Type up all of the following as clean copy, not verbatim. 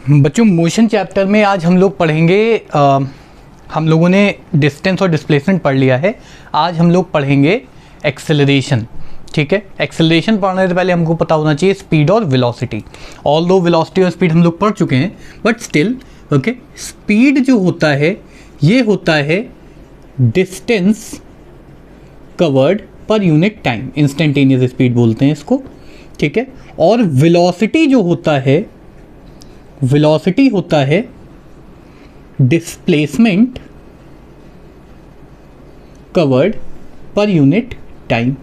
बच्चों motion chapter में आज हम लोग पढ़ेंगे हम लोगों ने डिस्टेंस और डिस्प्लेसमेंट पढ़ लिया है। आज हम लोग पढ़ेंगे एक्सेलरेशन। ठीक है, एक्सेलरेशन पढ़ने से पहले हमको पता होना चाहिए स्पीड और वेलोसिटी। ऑल दो वेलोसिटी और स्पीड हम लोग पढ़ चुके हैं, बट स्टिल ओके, स्पीड जो होता है ये होता है distance covered per unit time, instantaneous speed बोलते हैं इसको। ठीक है, और वेलोसिटी जो होता है, वेलोसिटी होता है displacement covered per unit time.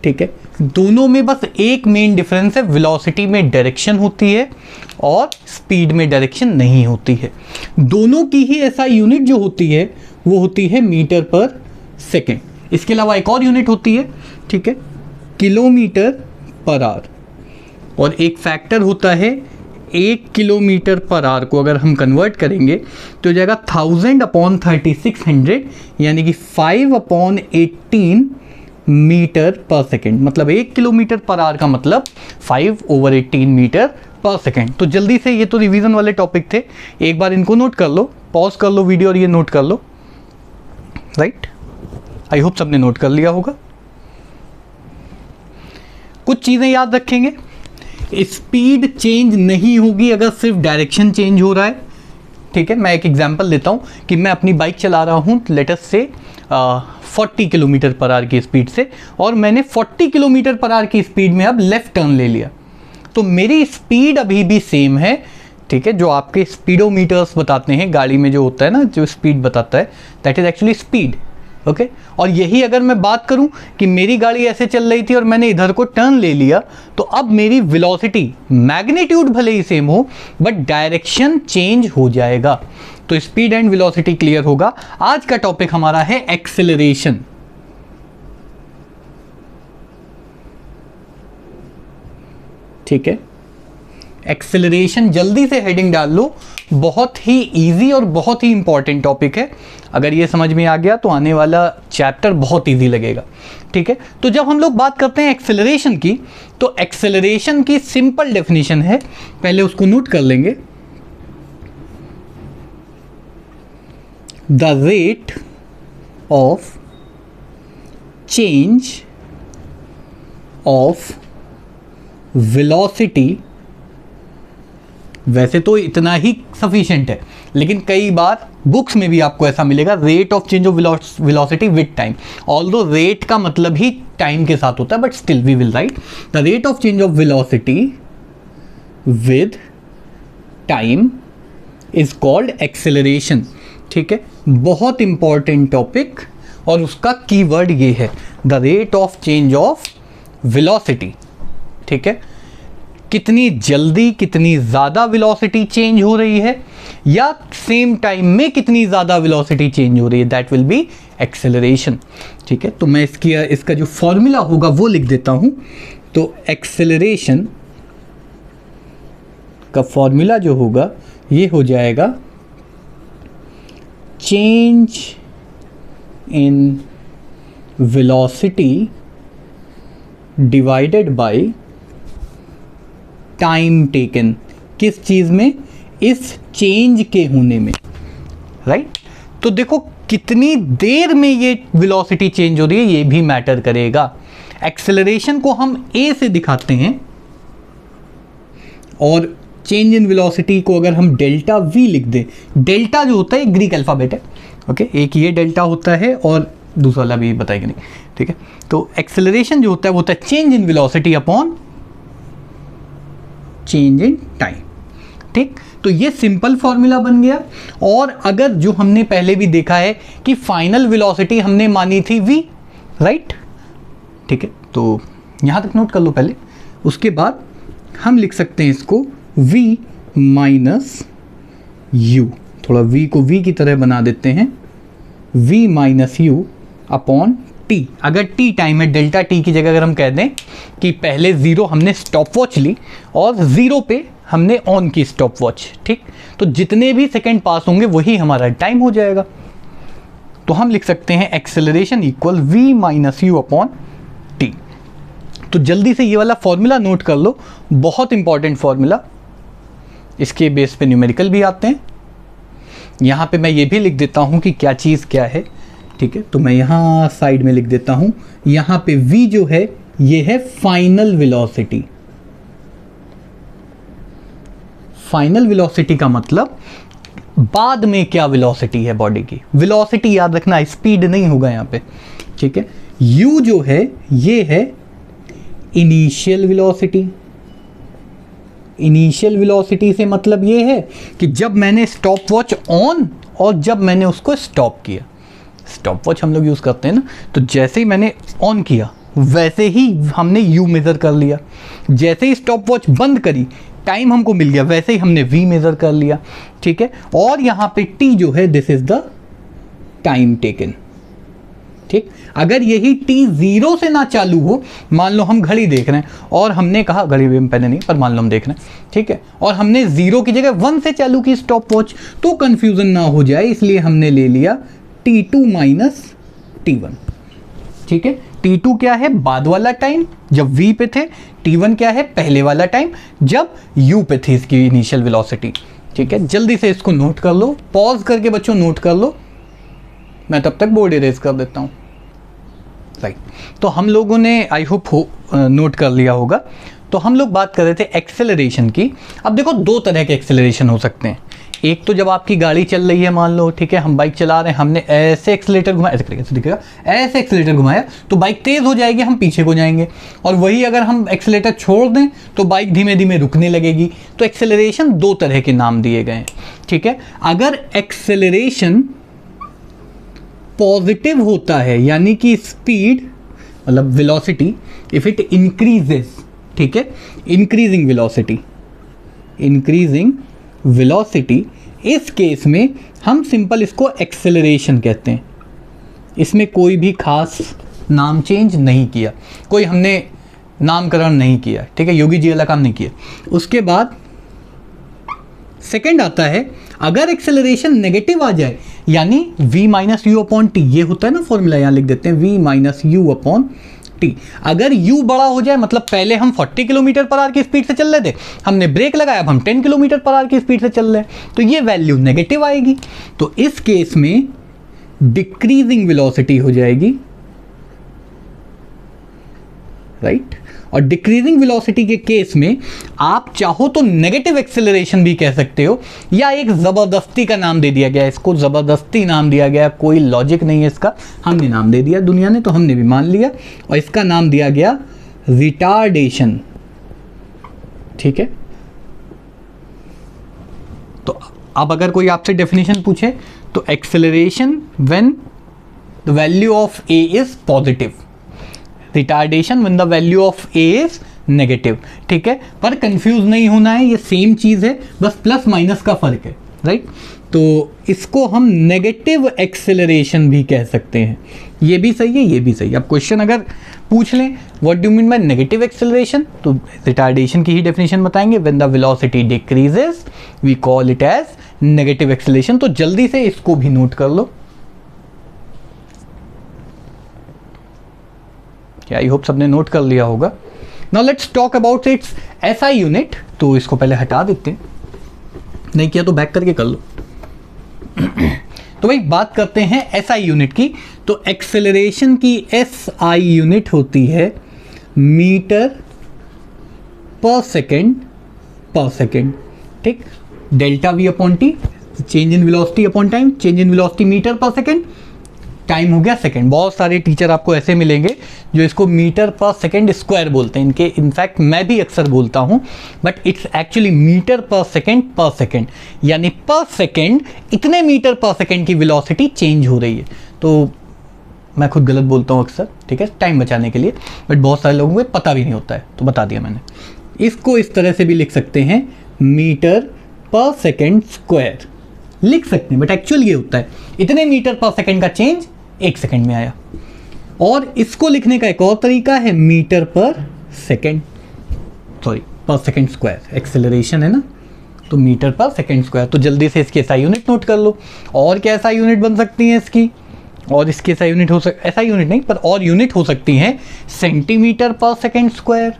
ठीक है, दोनों में बस एक मेन डिफरेंस है, वेलोसिटी में डायरेक्शन होती है और स्पीड में डायरेक्शन नहीं होती है। दोनों की ही ऐसा यूनिट जो होती है वो होती है मीटर पर सेकेंड। इसके अलावा एक और यूनिट होती है, ठीक है, किलोमीटर पर आवर, और एक फैक्टर होता है 1 किलोमीटर पर आवर को अगर हम कन्वर्ट करेंगे तो हो जाएगा 1000/3600, यानी कि 5/18 मीटर पर सेकेंड। मतलब 1 किलोमीटर पर आवर का मतलब 5/18 मीटर पर सेकेंड। तो जल्दी से, ये तो रिवीजन वाले टॉपिक थे, एक बार इनको नोट कर लो, पॉज कर लो वीडियो और ये नोट कर लो। राइट, आई होप सबने नोट कर लिया होगा। कुछ चीज़ें याद रखेंगे, स्पीड चेंज नहीं होगी अगर सिर्फ डायरेक्शन चेंज हो रहा है। ठीक है, मैं एक एग्जांपल देता हूँ कि मैं अपनी बाइक चला रहा हूँ लेट अस से 40 किलोमीटर पर आवर की स्पीड से, और मैंने 40 किलोमीटर पर आवर की स्पीड में अब लेफ्ट टर्न ले लिया, तो मेरी स्पीड अभी भी सेम है। ठीक है, जो आपके स्पीडोमीटर्स बताते हैं गाड़ी में जो होता है ना, जो स्पीड बताता है, that is actually speed. Okay, और यही अगर मैं बात करूं कि मेरी गाड़ी ऐसे चल रही थी और मैंने इधर को टर्न ले लिया, तो अब मेरी वेलोसिटी, मैग्नीट्यूड भले ही सेम हो बट डायरेक्शन चेंज हो जाएगा। तो स्पीड एंड वेलोसिटी क्लियर होगा। आज का टॉपिक हमारा है एक्सेलरेशन। ठीक है, एक्सेलरेशन, जल्दी से हेडिंग डाल लो, बहुत ही इजी और बहुत ही इंपॉर्टेंट टॉपिक है। अगर ये समझ में आ गया तो आने वाला चैप्टर बहुत इजी लगेगा। ठीक है, तो जब हम लोग बात करते हैं एक्सेलरेशन की, तो एक्सेलरेशन की सिंपल डेफिनेशन है, पहले उसको नोट कर लेंगे। The rate of change of velocity, वैसे तो इतना ही सफिशिएंट है, लेकिन कई बार बुक्स में भी आपको ऐसा मिलेगा, rate of change of velocity with time. Although rate का मतलब ही टाइम के साथ होता है, but still we will write the rate of change of velocity with time is called acceleration. ठीक है, बहुत इंपॉर्टेंट टॉपिक, और उसका कीवर्ड ये है, the rate of change of velocity. ठीक है, कितनी जल्दी, कितनी ज़्यादा वेलोसिटी चेंज हो रही है, या सेम टाइम में कितनी ज़्यादा वेलोसिटी चेंज हो रही है, दैट विल बी एक्सेलरेशन। ठीक है, तो मैं इसका जो फॉर्मूला होगा वो लिख देता हूँ। तो एक्सेलरेशन का फॉर्मूला जो होगा ये हो जाएगा change in velocity divided by time taken. किस चीज़ में? इस चेंज के होने में। राइट, तो देखो कितनी देर में ये वेलोसिटी चेंज हो रही है ये भी मैटर करेगा। एक्सेलरेशन को हम ए से दिखाते हैं, और चेंज इन वेलोसिटी को अगर हम डेल्टा वी लिख दें, डेल्टा जो होता है ग्रीक अल्फ़ाबेट है। ओके, एक ये डेल्टा होता है और दूसरा वाला भी बताएगा नहीं। ठीक है, तो एक्सेलरेशन जो होता है वो होता है change in velocity upon change in time. ठीक, तो ये सिंपल फॉर्मूला बन गया। और अगर जो हमने पहले भी देखा है कि फाइनल वेलोसिटी हमने मानी थी v, राइट। ठीक है, तो यहां तक नोट कर लो पहले, उसके बाद हम लिख सकते हैं इसको v माइनस यू, थोड़ा v को v की तरह बना देते हैं, v minus you upon T. अगर टी टाइम है, डेल्टा टी की जगह अगर हम कह दें कि पहले 0 हमने स्टॉप वॉच ली और 0 पे हमने ऑन की स्टॉप वॉच। ठीक, तो जितने भी सेकंड पास होंगे वही हमारा टाइम हो जाएगा। तो हम लिख सकते हैं acceleration equal v minus you upon T. तो जल्दी से ये वाला फॉर्मूला नोट कर लो, बहुत इंपॉर्टेंट फॉर्मूला। इसके बेस पे न्यूमेरिकल भी आते हैं। यहाँ पे मैं ये भी लिख देता हूँ कि क्या चीज़ क्या है, ठीक है। तो मैं यहाँ साइड में लिख देता हूँ, यहाँ पे v जो है ये है फाइनल वेलोसिटी। फाइनल वेलोसिटी का मतलब बाद में क्या वेलोसिटी है बॉडी की। वेलोसिटी याद रखना, स्पीड नहीं होगा यहाँ पे, ठीक है। u जो है ये है इनिशियल वेलोसिटी। इनिशियल वेलोसिटी से मतलब ये है कि जब मैंने स्टॉप वॉच ऑन और जब मैंने उसको स्टॉप किया। स्टॉप वॉच हम लोग यूज़ करते हैं ना, तो जैसे ही मैंने ऑन किया वैसे ही हमने u मेज़र कर लिया। जैसे ही स्टॉप वॉच बंद करी, टाइम हमको मिल गया, वैसे ही हमने v मेज़र कर लिया, ठीक है। और यहाँ पे t जो है this is the time taken, ठीक। अगर यही t 0 से ना चालू हो, मान लो हम घड़ी देख रहे हैं और हमने कहा, घड़ी भी हम पहले नहीं पर मान लो हम देख रहे हैं, ठीक है, और हमने 0 की जगह 1 से चालू की स्टॉप वॉच, तो कंफ्यूजन ना हो जाए इसलिए हमने ले लिया t2 माइनस t1, ठीक है। t2 क्या है, बाद वाला टाइम जब v पे थे, t1 क्या है, पहले वाला टाइम जब u पे थी इसकी इनिशियल वेलोसिटी, ठीक है। जल्दी से इसको नोट कर लो, पॉज करके बच्चों नोट कर लो, मैं तब तक बोर्ड इरेज कर देता हूँ। राइट, तो हम लोगों ने आई होप नोट कर लिया होगा। तो हम लोग बात कर रहे थे एक्सेलरेशन की। अब देखो दो तरह के एक्सेलरेशन हो सकते हैं। एक तो जब आपकी गाड़ी चल रही है, मान लो, ठीक है, हम बाइक चला रहे हैं, हमने ऐसे एक्सेलेटर घुमाया, ऐसे तरीके से दिखेगा, ऐसे एक्सेलेटर घुमाया तो बाइक तेज़ हो जाएगी, हम पीछे को जाएंगे। और वही अगर हम एक्सेलेटर छोड़ दें तो बाइक धीमे धीमे रुकने लगेगी। तो एक्सेलरेशन दो तरह के नाम दिए गए हैं, ठीक है। अगर एक्सेलरेशन पॉजिटिव होता है, यानी कि स्पीड मतलब वेलोसिटी, इफ इट इंक्रीजेस, ठीक है, इंक्रीजिंग वेलोसिटी, इंक्रीजिंग वेलोसिटी, इस केस में हम सिंपल इसको एक्सेलरेशन कहते हैं। इसमें कोई भी खास नाम चेंज नहीं किया, कोई हमने नामकरण नहीं किया, ठीक है, योगी जी वाला काम नहीं किया। उसके बाद सेकंड आता है, अगर एक्सेलरेशन नेगेटिव आ जाए, यानी v minus you upon T, ये होता है ना फॉर्मूला, यहाँ लिख देते हैं v minus you upon T. अगर u बड़ा हो जाए, मतलब पहले हम 40 किलोमीटर पर आवर की स्पीड से चल रहे थे, हमने ब्रेक लगाया, अब हम 10 किलोमीटर पर आवर की स्पीड से चल रहे हैं, तो ये वैल्यू नेगेटिव आएगी। तो इस केस में डिक्रीजिंग वेलोसिटी हो जाएगी, राइट। और डिक्रीजिंग वेलोसिटी के केस में आप चाहो तो नेगेटिव एक्सेलरेशन भी कह सकते हो, या एक ज़बरदस्ती का नाम दे दिया गया, इसको ज़बरदस्ती नाम दिया गया, कोई लॉजिक नहीं है इसका, हमने नाम दे दिया दुनिया ने, तो हमने भी मान लिया, और इसका नाम दिया गया रिटार्डेशन, ठीक है। तो अब अगर कोई आपसे डेफिनेशन पूछे तो acceleration when the value of A is positive, retardation when the value of A is negative, ठीक है। पर कंफ्यूज नहीं होना है, ये सेम चीज़ है, बस प्लस माइनस का फर्क है, राइट। तो इसको हम नेगेटिव एक्सेलरेशन भी कह सकते हैं, ये भी सही है, ये भी सही है। अब क्वेश्चन अगर पूछ लें what do mean by negative acceleration, तो रिटार्डेशन की ही डेफिनेशन बताएंगे, when the velocity decreases we call it as negative acceleration. तो जल्दी से इसको भी नोट कर लो। आई होप सबने नोट कर लिया होगा। Now let's talk about it's SI unit. तो इसको पहले हटा देते हैं, नहीं किया तो बैक करके कर लो। तो भाई बात करते हैं एसआई यूनिट की। तो एक्सेलरेशन की एसआई यूनिट होती है मीटर पर सेकेंड, ठीक। Delta V upon T, change in velocity upon time, change in velocity metre per second, time हो गया सेकंड। बहुत सारे टीचर आपको ऐसे मिलेंगे जो इसको मीटर पर सेकंड स्क्वायर बोलते हैं, इनके इनफैक्ट मैं भी अक्सर बोलता हूं, बट इट्स एक्चुअली मीटर पर सेकंड, यानी पर सेकंड इतने मीटर पर सेकंड की वेलोसिटी चेंज हो रही है। तो मैं खुद गलत बोलता हूं अक्सर, ठीक है, टाइम बचाने के लिए, बट बहुत सारे लोगों को पता भी नहीं होता है, तो बता दिया मैंने। इसको इस तरह से भी लिख सकते हैं, मीटर पर सेकेंड स्क्वायर लिख सकते हैं, बट एक्चुअल ये होता है इतने मीटर पर सेकेंड का चेंज 1 सेकेंड में आया। और इसको लिखने का एक और तरीका है, मीटर पर सेकेंड, सॉरी पर सेकेंड स्क्वायर, एक्सेलरेशन है ना, तो मीटर पर सेकेंड स्क्वायर। तो जल्दी से इसकी एसआई यूनिट नोट कर लो। और क्या एसआई यूनिट बन सकती है इसकी, और इसकी एसआई यूनिट हो एसआई यूनिट नहीं पर और यूनिट हो सकती हैं सेंटीमीटर पर second square,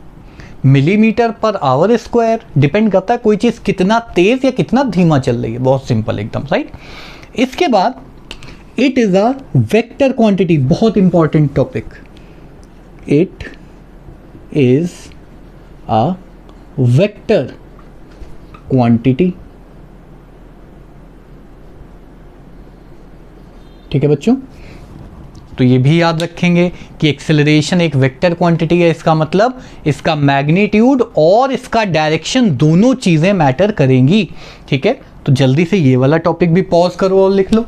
millimetre per hour square, depend करता है कोई चीज़ कितना तेज़ या कितना धीमा चल रही है, बहुत सिंपल एकदम, राइट। इसके बाद it is a vector quantity, बहुत important topic, it is a vector quantity. ठीक है बच्चों, तो ये भी याद रखेंगे कि एक्सेलरेशन एक वेक्टर क्वांटिटी है, इसका मतलब इसका मैग्नीट्यूड और इसका डायरेक्शन दोनों चीज़ें मैटर करेंगी। ठीक है, तो जल्दी से ये वाला टॉपिक भी पॉज करो और लिख लो।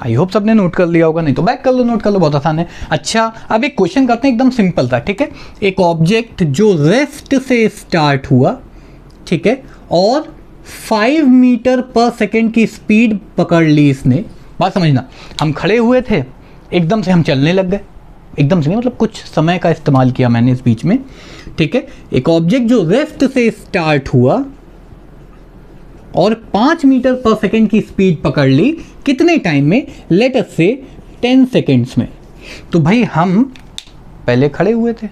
आई होप सबने नोट कर लिया होगा, नहीं तो बैक कर लो, नोट कर लो, बहुत आसान है। अच्छा, अब एक क्वेश्चन करते हैं, एकदम सिंपल था। ठीक है, एक ऑब्जेक्ट जो रेस्ट से स्टार्ट हुआ, ठीक है, और 5 मीटर पर सेकेंड की स्पीड पकड़ ली इसने। बात समझना, हम खड़े हुए थे, एकदम से हम चलने लग गए, एकदम से नहीं, मतलब कुछ समय का इस्तेमाल किया मैंने इस बीच में। ठीक है, एक ऑब्जेक्ट जो रेस्ट से स्टार्ट हुआ और 5 मीटर पर सेकेंड की स्पीड पकड़ ली, कितने टाइम में? लेट अस से 10 सेकेंड्स में। तो भाई हम पहले खड़े हुए थे,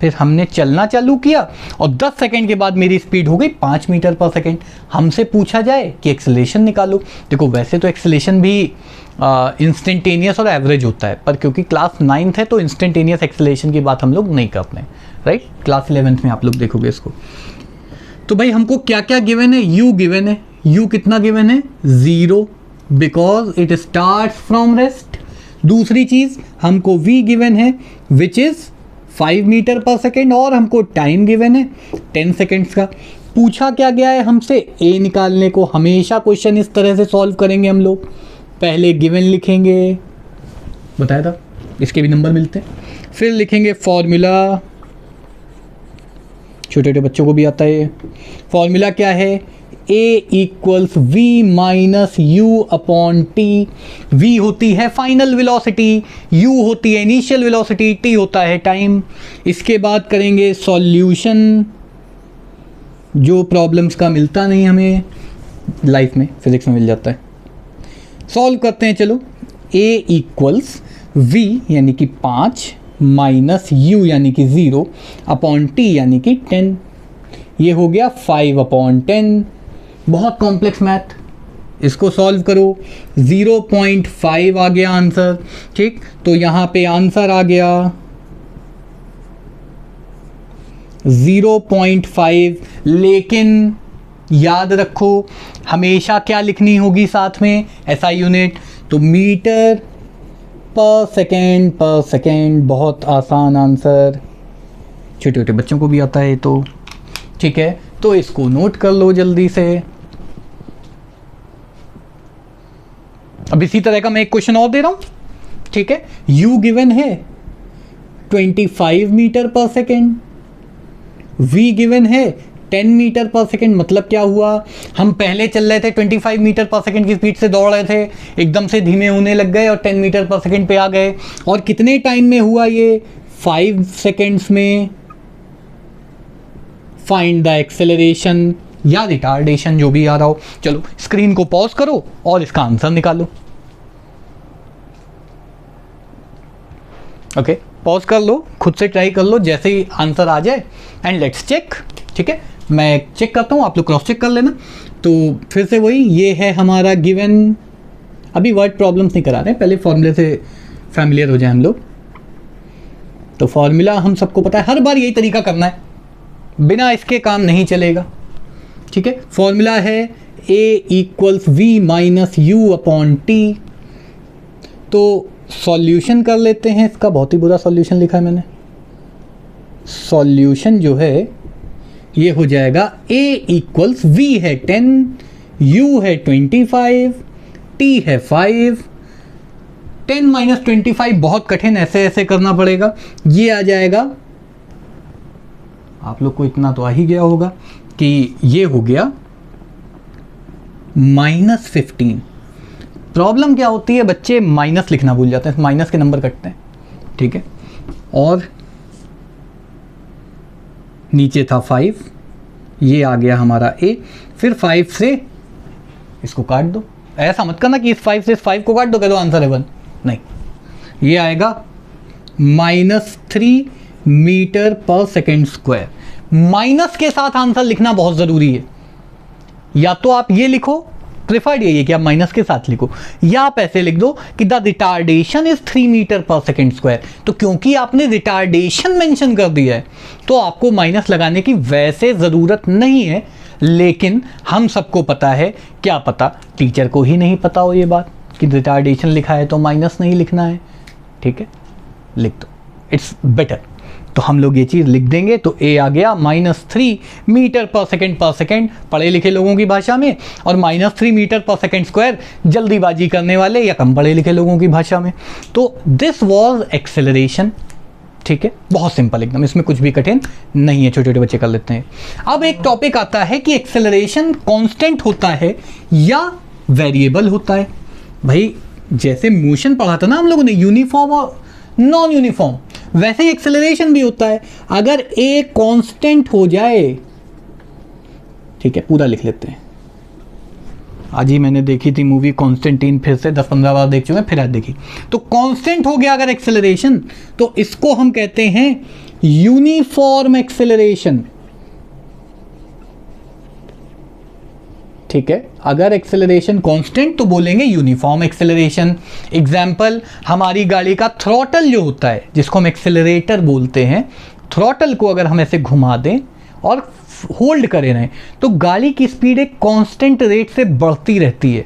फिर हमने चलना चालू किया और 10 सेकेंड के बाद मेरी स्पीड हो गई 5 मीटर पर सेकेंड। हमसे पूछा जाए कि एक्सेलरेशन निकालो। देखो वैसे तो एक्सेलरेशन भी इंस्टेंटेनियस और एवरेज होता है, पर क्योंकि क्लास 9th है तो इंस्टेंटेनियस एक्सेलरेशन की बात हम लोग नहीं करते हैं, राइट। क्लास 11th में आप लोग देखोगे इसको। तो भाई हमको क्या क्या गिवन है? u गिवन है। u कितना गिवन है? 0, because it start from rest. दूसरी चीज हमको v गिवन है which is 5 metre per second, और हमको टाइम गिवन है 10 सेकेंड्स का। पूछा क्या गया है हमसे? a निकालने को। हमेशा क्वेश्चन इस तरह से सॉल्व करेंगे हम लोग, पहले गिवन लिखेंगे, बताया था, इसके भी नंबर मिलते हैं, फिर लिखेंगे फॉर्मूला, छोटे छोटे बच्चों को भी आता है। फॉर्मूला क्या है? a equals we minus you upon T. v होती है फाइनल वेलोसिटी, u होती है इनिशियल वेलोसिटी, t होता है टाइम। इसके बाद करेंगे सॉल्यूशन, जो प्रॉब्लम्स का मिलता नहीं हमें लाइफ में, फिजिक्स में मिल जाता है। सॉल्व करते हैं, चलो। a इक्वल्स v यानी कि 5 माइनस u यानी कि 0 अपॉन t यानी कि 10। ये हो गया 5 अपॉन 10। बहुत कॉम्प्लेक्स मैथ, इसको सॉल्व करो। 0.5 आ गया आंसर। ठीक, तो यहाँ पे आंसर आ गया 0.5। लेकिन याद रखो हमेशा क्या लिखनी होगी साथ में? SI unit. तो मीटर पर सेकेंड, बहुत आसान आंसर, छोटे छोटे बच्चों को भी आता है तो। ठीक है, तो इसको नोट कर लो जल्दी से। अब इसी तरह का मैं एक क्वेश्चन और दे रहा हूं। ठीक है, u गिवन है 25 metre per second, v given है 10 मीटर पर सेकेंड। मतलब क्या हुआ? हम पहले चल रहे थे 25 मीटर पर सेकेंड की स्पीड से दौड़ रहे थे, एकदम से धीमे होने लग गए और 10 मीटर पर सेकेंड पे आ गए। और कितने टाइम में हुआ ये? 5 सेकेंड्स में। फाइंड द एक्सेलरेशन या रिटार्डेशन, जो भी आ रहा हो। चलो स्क्रीन को पॉज करो और इसका आंसर निकालो। ओके, पॉज कर लो, खुद से ट्राई कर लो, जैसे ही आंसर आ जाए एंड लेट्स चेक। ठीक है, मैं चेक करता हूँ, आप लोग क्रॉस चेक कर लेना। तो फिर से वही, ये है हमारा गिवन। अभी वर्ड प्रॉब्लम्स नहीं करा रहे, पहले फॉर्मूले से फैमिलियर हो जाए हम लोग। तो फॉर्मूला हम सबको पता है, हर बार यही तरीका करना है, बिना इसके काम नहीं चलेगा। ठीक है, फॉर्मूला है a equals we minus you upon T. तो सॉल्यूशन कर लेते हैं इसका। बहुत ही बुरा सॉल्यूशन लिखा है मैंने। सॉल्यूशन जो है ये हो जाएगा a इक्वल्स v है 10, u है 25, t है 5। 10 माइनस 25 बहुत कठिन, ऐसे ऐसे करना पड़ेगा। ये आ जाएगा, आप लोग को इतना तो आ ही गया होगा कि ये हो गया -15। प्रॉब्लम क्या होती है, बच्चे माइनस लिखना भूल जाते हैं, माइनस के नंबर कटते हैं। ठीक है, और नीचे था 5, ये आ गया हमारा a। फिर 5 से इसको काट दो। ऐसा मत करना कि इस 5 से इस 5 को काट दो, कह दो आंसर है 1, नहीं, ये आएगा -3 metre per second square. Minus के साथ आंसर लिखना बहुत ज़रूरी है। या तो आप ये लिखो, प्रिफर्ड यही है कि आप माइनस के साथ लिखो, या आप ऐसे लिख दो कि the retardation is 3 metre per second square. तो क्योंकि आपने रिटार्डेशन मेंशन कर दिया है तो आपको माइनस लगाने की वैसे ज़रूरत नहीं है, लेकिन हम सबको पता है, क्या पता टीचर को ही नहीं पता हो ये बात कि रिटार्डेशन लिखा है तो माइनस नहीं लिखना है। ठीक है, लिख दो, इट्स बेटर। तो हम लोग ये चीज़ लिख देंगे। तो ए आ गया -3 मीटर पर सेकेंड, पढ़े लिखे लोगों की भाषा में, और -3 मीटर पर सेकेंड स्क्वायर जल्दीबाजी करने वाले या कम पढ़े लिखे लोगों की भाषा में। तो दिस वॉज एक्सेलरेशन। ठीक है, बहुत सिंपल एकदम, इसमें कुछ भी कठिन नहीं है, छोटे छोटे बच्चे कर लेते हैं। अब एक टॉपिक आता है कि एक्सेलरेशन कांस्टेंट होता है या वेरिएबल होता है। भाई जैसे मोशन पढ़ा था ना हम लोगों ने, यूनिफॉर्म और नॉन यूनिफॉर्म, वैसे ही एक्सेलरेशन भी होता है। अगर ए कांस्टेंट हो जाए, ठीक है, पूरा लिख लेते हैं। आज ही मैंने देखी थी मूवी कॉन्स्टेंटीन, फिर से 10-15 बार देख चुके हैं, फिर आज देखी। तो कांस्टेंट हो गया अगर एक्सेलरेशन, तो इसको हम कहते हैं यूनिफॉर्म एक्सेलरेशन। ठीक है, अगर एक्सेलरेशन कांस्टेंट तो बोलेंगे यूनिफॉर्म एक्सेलरेशन। एग्जाम्पल, हमारी गाड़ी का थ्रॉटल जो होता है, जिसको हम एक्सेलरेटर बोलते हैं, थ्रॉटल को अगर हम ऐसे घुमा दें और होल्ड करे रहें तो गाड़ी की स्पीड एक कांस्टेंट रेट से बढ़ती रहती है।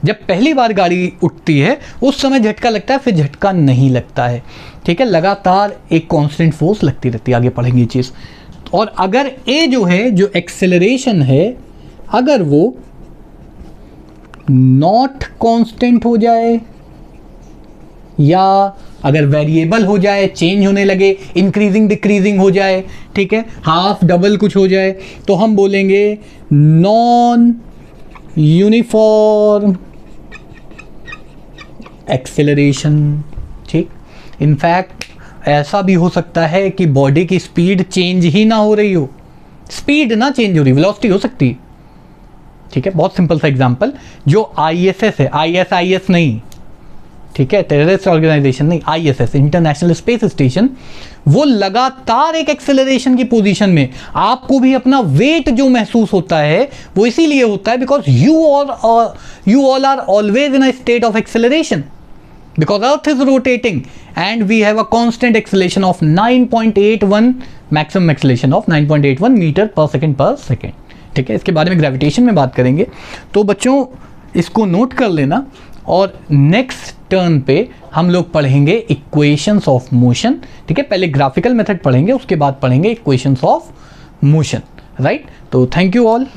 जब पहली बार गाड़ी उठती है उस समय झटका लगता है, फिर झटका नहीं लगता है। ठीक है, लगातार एक कांस्टेंट फोर्स लगती रहती है। आगे पढ़ेंगे ये चीज़। और अगर ए जो है, जो एक्सेलरेशन है, अगर वो नॉट कांस्टेंट हो जाए या अगर वेरिएबल हो जाए, चेंज होने लगे, इंक्रीजिंग डिक्रीजिंग हो जाए, ठीक है, हाफ डबल कुछ हो जाए, तो हम बोलेंगे नॉन यूनिफॉर्म एक्सेलरेशन। ठीक, इनफैक्ट ऐसा भी हो सकता है कि बॉडी की स्पीड चेंज ही ना हो रही हो, स्पीड ना चेंज हो रही, वेलोसिटी हो सकती है। ठीक है, बहुत सिंपल सा एग्जांपल, जो ISS है, ISIS नहीं, ठीक है, टेररिस्ट ऑर्गेनाइजेशन नहीं, ISS इंटरनेशनल स्पेस स्टेशन, वो लगातार एक एक्सेलरेशन की पोजीशन में, आपको भी अपना वेट जो महसूस होता है वो इसीलिए होता है because you all are always in a state of acceleration, because Earth is rotating and we have a constant acceleration of 9.81, maximum acceleration of 9.81 metre per second. ठीक है, इसके बारे में ग्रेविटेशन में बात करेंगे, तो बच्चों इसको नोट कर लेना। और नेक्स्ट टर्न पे हम लोग पढ़ेंगे इक्वेशंस ऑफ मोशन। ठीक है, पहले ग्राफिकल मेथड पढ़ेंगे, उसके बाद पढ़ेंगे इक्वेशंस ऑफ मोशन। राइट, तो थैंक यू ऑल।